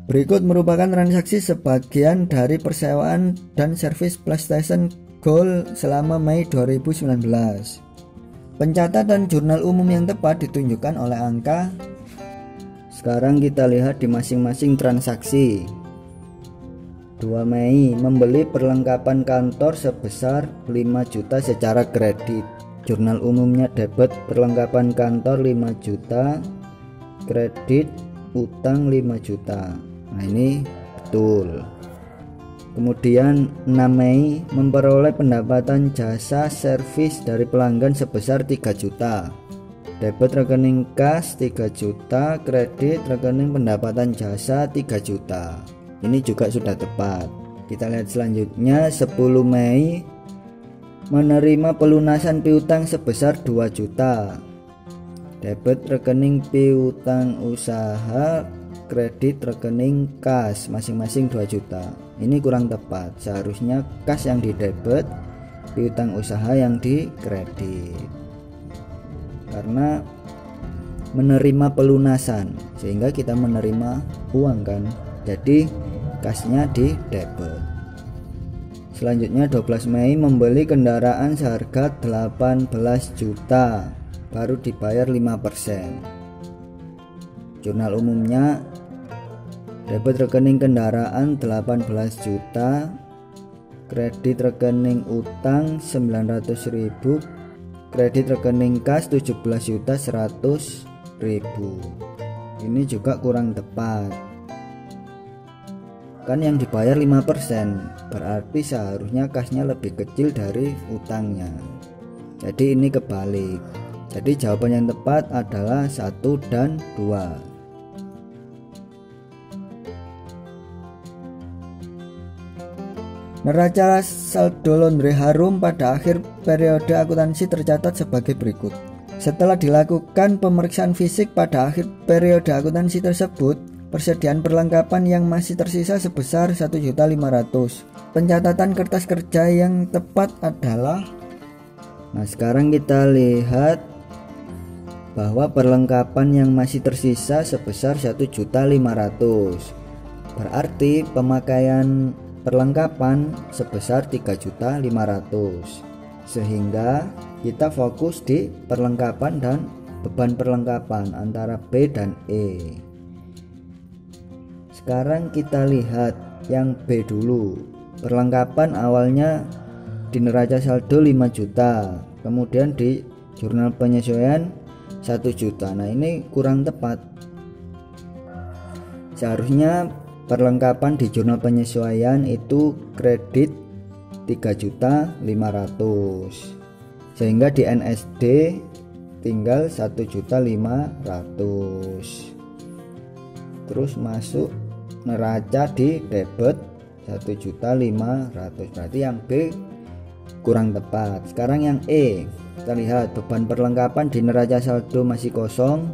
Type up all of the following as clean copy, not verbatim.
Berikut merupakan transaksi sebagian dari persewaan dan servis PlayStation Gold selama Mei 2019. Pencatatan jurnal umum yang tepat ditunjukkan oleh angka. Sekarang kita lihat di masing-masing transaksi. 2 Mei membeli perlengkapan kantor sebesar 5 juta secara kredit. Jurnal umumnya debit perlengkapan kantor 5 juta, kredit utang 5 juta. Nah, ini betul. Kemudian 6 Mei memperoleh pendapatan jasa servis dari pelanggan sebesar 3 juta. Debit rekening kas 3 juta, kredit rekening pendapatan jasa 3 juta. Ini juga sudah tepat. Kita lihat selanjutnya. 10 Mei menerima pelunasan piutang sebesar 2 juta. Debit rekening piutang usaha, kredit rekening kas masing-masing 2 juta. Ini kurang tepat. Seharusnya kas yang di debit, piutang usaha yang di kredit. Karena menerima pelunasan sehingga kita menerima uang kan. Jadi kasnya di debit. Selanjutnya 12 Mei membeli kendaraan seharga 18 juta, baru dibayar 5%. Jurnal umumnya debit rekening kendaraan 18 juta, kredit rekening utang 900.000, kredit rekening kas 17 juta 100.000. Ini juga kurang tepat. Kan yang dibayar 5%, berarti seharusnya kasnya lebih kecil dari utangnya. Jadi ini kebalik. Jadi jawaban yang tepat adalah 1 dan 2. Neraca saldo laundry harum pada akhir periode akuntansi tercatat sebagai berikut. Setelah dilakukan pemeriksaan fisik pada akhir periode akuntansi tersebut, persediaan perlengkapan yang masih tersisa sebesar 1.500.000. Pencatatan kertas kerja yang tepat adalah. Nah, sekarang kita lihat bahwa perlengkapan yang masih tersisa sebesar 1.500.000. Berarti pemakaian perlengkapan sebesar 3.500.000. Sehingga kita fokus di perlengkapan dan beban perlengkapan antara B dan E. Sekarang kita lihat yang B dulu. Perlengkapan awalnya di neraca saldo 5 juta, kemudian di jurnal penyesuaian 1 juta. Nah, ini kurang tepat. Seharusnya perlengkapan di jurnal penyesuaian itu kredit 3.500.000, sehingga di NSD tinggal 1.500.000. Terus masuk neraca di debit 1.500.000. Berarti yang B kurang tepat. Sekarang yang E, kita lihat beban perlengkapan di neraca saldo masih kosong,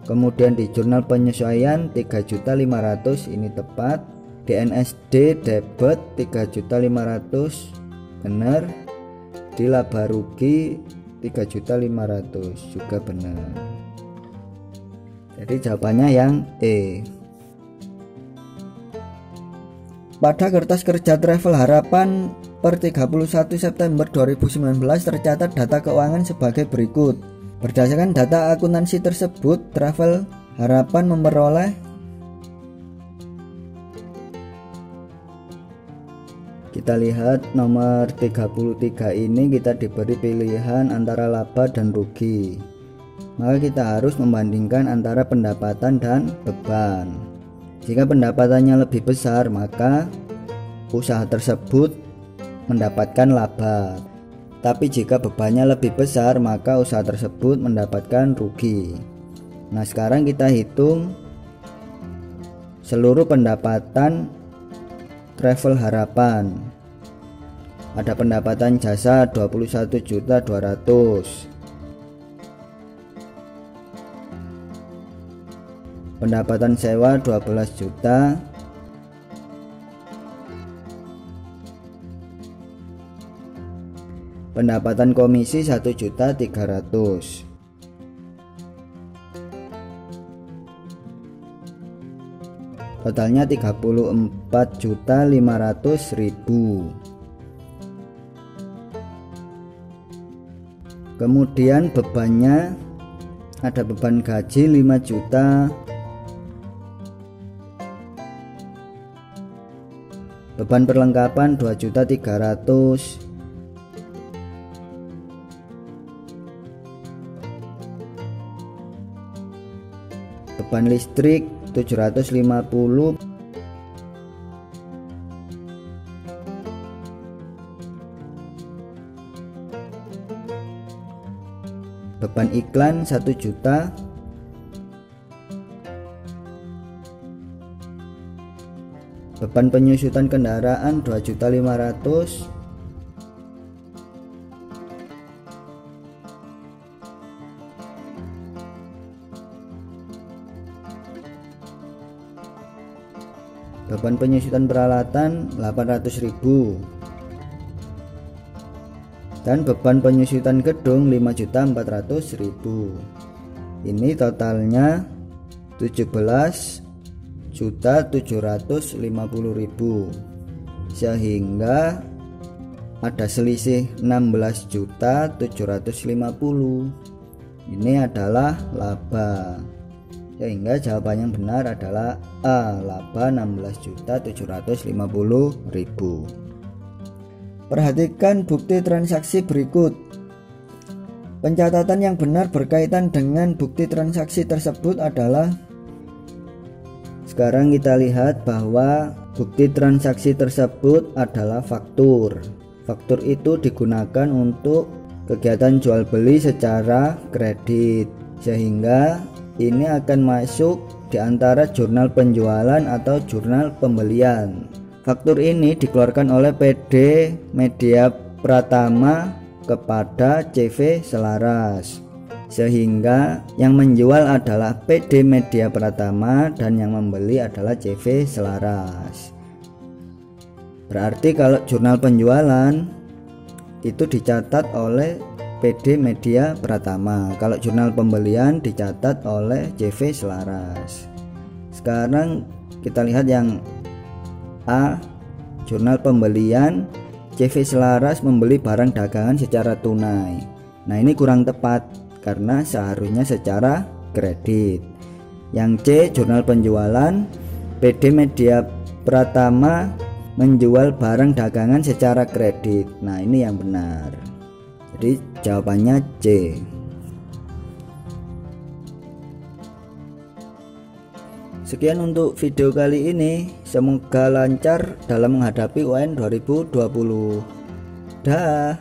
kemudian di jurnal penyesuaian 3.500.000, ini tepat. Di NSD debit 3.500.000 benar. Di laba rugi 3.500.000 juga benar. Jadi jawabannya yang E. Pada kertas kerja Travel Harapan per 31 September 2019 tercatat data keuangan sebagai berikut. Berdasarkan data akuntansi tersebut, Travel Harapan memperoleh Kita lihat nomor 33 ini kita diberi pilihan antara laba dan rugi. Maka kita harus membandingkan antara pendapatan dan beban. Jika pendapatannya lebih besar, maka usaha tersebut mendapatkan laba. Tapi jika bebannya lebih besar, maka usaha tersebut mendapatkan rugi. Nah, sekarang kita hitung seluruh pendapatan Travel Harapan. Ada pendapatan jasa 21.200.000, pendapatan sewa 12 juta, pendapatan komisi 1.300.000. totalnya 34.500.000. Kemudian bebannya ada beban gaji 5 juta, beban perlengkapan 2.300.000, beban listrik 750, beban iklan 1 juta, beban penyusutan kendaraan 2.500.000, beban penyusutan peralatan 800.000, dan beban penyusutan gedung 5.400.000. Ini totalnya 17.750.000, sehingga ada selisih 16.750.000. Ini adalah laba, sehingga jawaban yang benar adalah A, laba 16.750.000. Perhatikan bukti transaksi berikut. Pencatatan yang benar berkaitan dengan bukti transaksi tersebut adalah, sekarang kita lihat bahwa bukti transaksi tersebut adalah faktur. Faktur itu digunakan untuk kegiatan jual beli secara kredit, sehingga ini akan masuk di antara jurnal penjualan atau jurnal pembelian. Faktur ini dikeluarkan oleh PD Media Pratama kepada CV Selaras, sehingga yang menjual adalah PD Media Pratama dan yang membeli adalah CV Selaras. Berarti kalau jurnal penjualan itu dicatat oleh PD Media Pratama, kalau jurnal pembelian dicatat oleh CV Selaras. Sekarang kita lihat yang A, jurnal pembelian, CV Selaras membeli barang dagangan secara tunai. Nah, ini kurang tepat karena seharusnya secara kredit. Yang C, jurnal penjualan, PD Media Pratama menjual barang dagangan secara kredit. Nah, ini yang benar. Jadi jawabannya C. Sekian untuk video kali ini. Semoga lancar dalam menghadapi UN 2020. Dah.